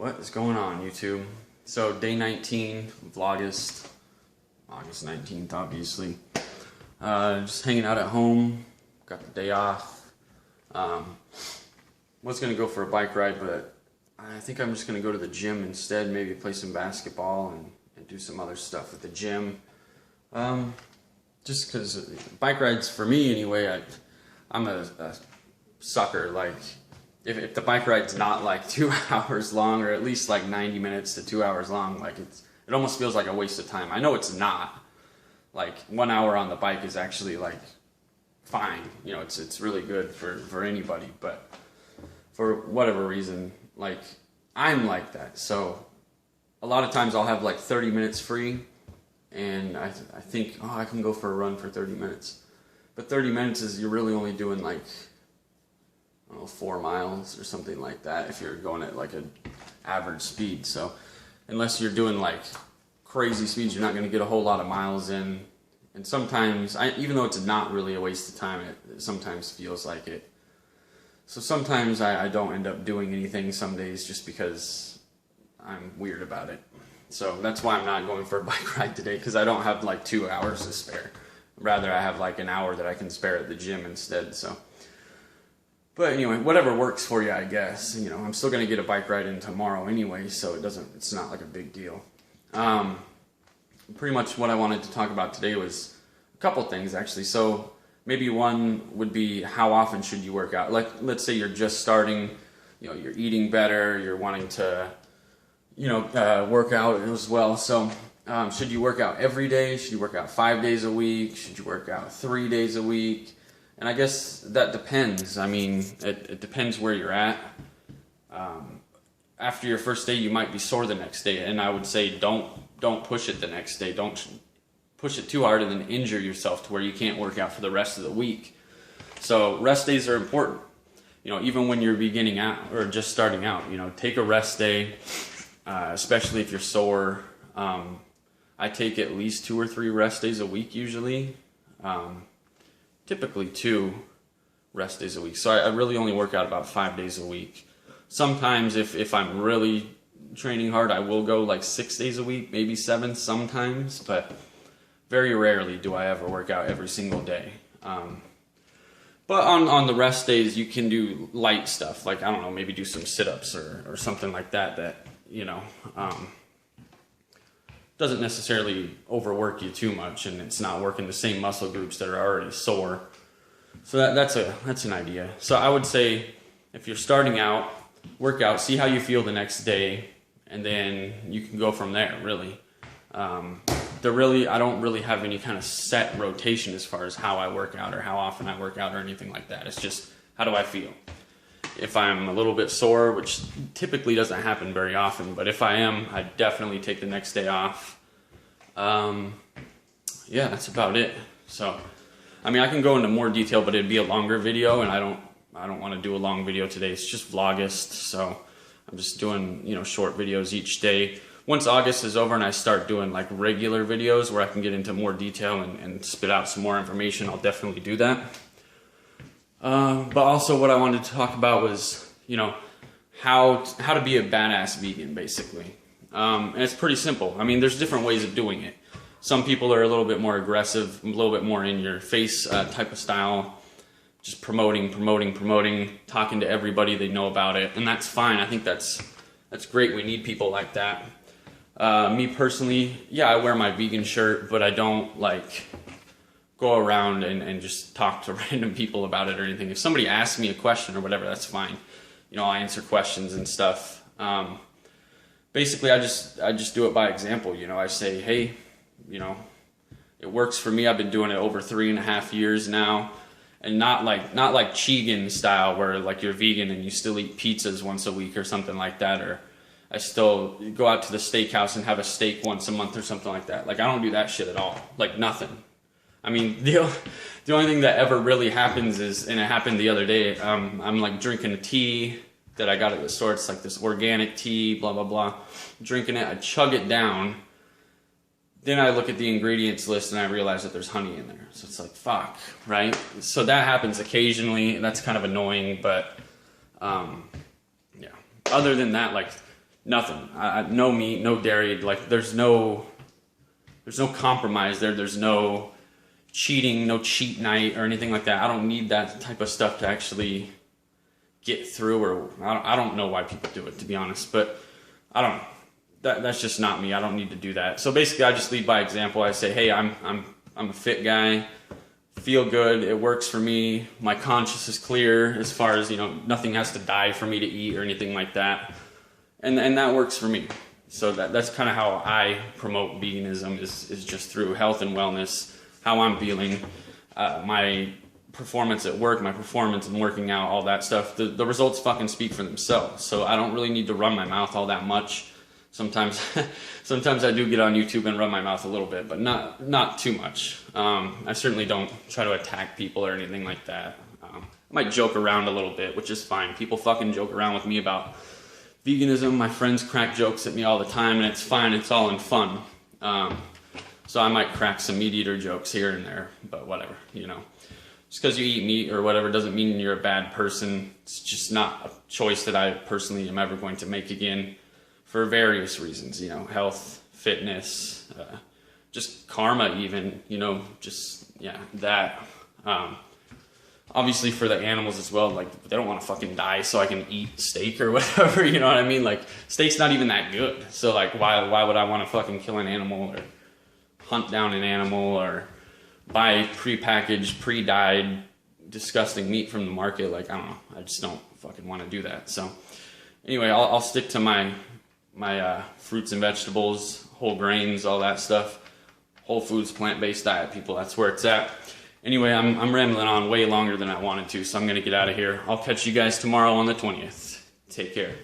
What is going on, YouTube? So day 19, Vlogust, August 19th, obviously. Just hanging out at home, got the day off. Was gonna go for a bike ride, but I think I'm just gonna go to the gym instead, maybe play some basketball and do some other stuff at the gym. Just because bike rides, for me anyway, I'm a sucker. Like, if the bike ride's not like 2 hours long, or at least like 90 minutes to 2 hours long, like it almost feels like a waste of time. I know it's not. Like 1 hour on the bike is actually like fine. You know, it's really good for anybody, but for whatever reason, like I'm like that. So a lot of times I'll have like 30 minutes free, and I think, oh, I can go for a run for 30 minutes. But 30 minutes is, you're really only doing like, I don't know, 4 miles or something like that if you're going at like an average speed. So unless you're doing like crazy speeds, you're not going to get a whole lot of miles in. And sometimes, even though it's not really a waste of time, it sometimes feels like it. So sometimes I don't end up doing anything some days just because I'm weird about it. So that's why I'm not going for a bike ride today, because I don't have like 2 hours to spare. Rather, I have like an hour that I can spare at the gym instead. So, but anyway, whatever works for you, I guess. You know, I'm still gonna get a bike ride in tomorrow anyway, so it's not like a big deal. Pretty much what I wanted to talk about today was a couple things actually. So maybe one would be, how often should you work out? Like, let's say you're just starting, you know, you're eating better, you're wanting to, you know, work out as well. So should you work out every day? Should you work out 5 days a week? Should you work out 3 days a week? And I guess that depends. I mean, it depends where you're at. After your first day, you might be sore the next day, and I would say don't push it the next day. Don't push it too hard and then injure yourself to where you can't work out for the rest of the week. So rest days are important. You know, even when you're beginning out or just starting out, you know, take a rest day, especially if you're sore. I take at least 2 or 3 rest days a week usually. Typically 2 rest days a week. So I really only work out about 5 days a week. Sometimes if I'm really training hard, I will go like 6 days a week, maybe 7 sometimes, but very rarely do I ever work out every single day. But on the rest days, you can do light stuff, like, I don't know, maybe do some sit-ups or something like that, you know, doesn't necessarily overwork you too much, and it's not working the same muscle groups that are already sore. So that's an idea. So I would say, if you're starting out, work out, see how you feel the next day, and then you can go from there, really. I don't really have any kind of set rotation as far as how I work out or how often I work out or anything like that. It's just, how do I feel? If I'm a little bit sore, which typically doesn't happen very often, but if I am, I definitely take the next day off. Yeah, that's about it. So, I mean, I can go into more detail, but it'd be a longer video, and I don't want to do a long video today. It's just Vlogust, so I'm just doing, you know, short videos each day. Once August is over and I start doing like regular videos where I can get into more detail and spit out some more information, I'll definitely do that. But also what I wanted to talk about was, you know, how to be a badass vegan, basically. And it's pretty simple. I mean, there's different ways of doing it. Some people are a little bit more aggressive, a little bit more in your face type of style, just promoting, talking to everybody they know about it, and that's fine. I think that's great. We need people like that. Me personally, yeah, I wear my vegan shirt, but I don't like go around and just talk to random people about it or anything. If somebody asks me a question or whatever, that's fine. You know, I answer questions and stuff. Basically, I just do it by example. You know, I say, hey, you know, it works for me. I've been doing it over 3.5 years now, and not like Chegan style where like you're vegan and you still eat pizzas once a week or something like that, or I still go out to the steakhouse and have a steak once a month or something like that. Like, I don't do that shit at all. Like, nothing. I mean, the only thing that ever really happens is, and it happened the other day, I'm like drinking a tea that I got at the store. It's like this organic tea, blah, blah, blah. Drinking it, I chug it down. Then I look at the ingredients list and I realize that there's honey in there. So it's like, fuck, right? So that happens occasionally. That's kind of annoying, but yeah. Other than that, like, Nothing. No meat, no dairy. Like there's no compromise there. There's no cheating, no cheat night or anything like that. I don't need that type of stuff to actually get through, or I don't know why people do it, to be honest, but I don't know. That's just not me. I don't need to do that. So basically I just lead by example. I say, hey, I'm a fit guy, feel good, it works for me, my conscience is clear as far as, you know, nothing has to die for me to eat or anything like that. And that works for me. So that's kind of how I promote veganism, is just through health and wellness, how I'm feeling, my performance at work, my performance in working out, all that stuff. The results fucking speak for themselves. So I don't really need to run my mouth all that much. Sometimes I do get on YouTube and run my mouth a little bit, but not too much. I certainly don't try to attack people or anything like that. I might joke around a little bit, which is fine. People fucking joke around with me about veganism. My friends crack jokes at me all the time, and it's fine. It's all in fun. So I might crack some meat eater jokes here and there, but whatever, you know. Just because you eat meat or whatever doesn't mean you're a bad person. It's just not a choice that I personally am ever going to make again, for various reasons, you know, health, fitness, just karma even, you know, just, yeah, that. Obviously for the animals as well, like, they don't want to fucking die so I can eat steak or whatever, you know what I mean? Like, steak's not even that good. So, like, why would I want to fucking kill an animal or hunt down an animal or buy prepackaged, pre-dyed, disgusting meat from the market? Like, I don't know. I just don't fucking want to do that. So, anyway, I'll stick to my fruits and vegetables, whole grains, all that stuff. Whole foods, plant-based diet, people. That's where it's at. Anyway, I'm rambling on way longer than I wanted to, so I'm going to get out of here. I'll catch you guys tomorrow on the 20th. Take care.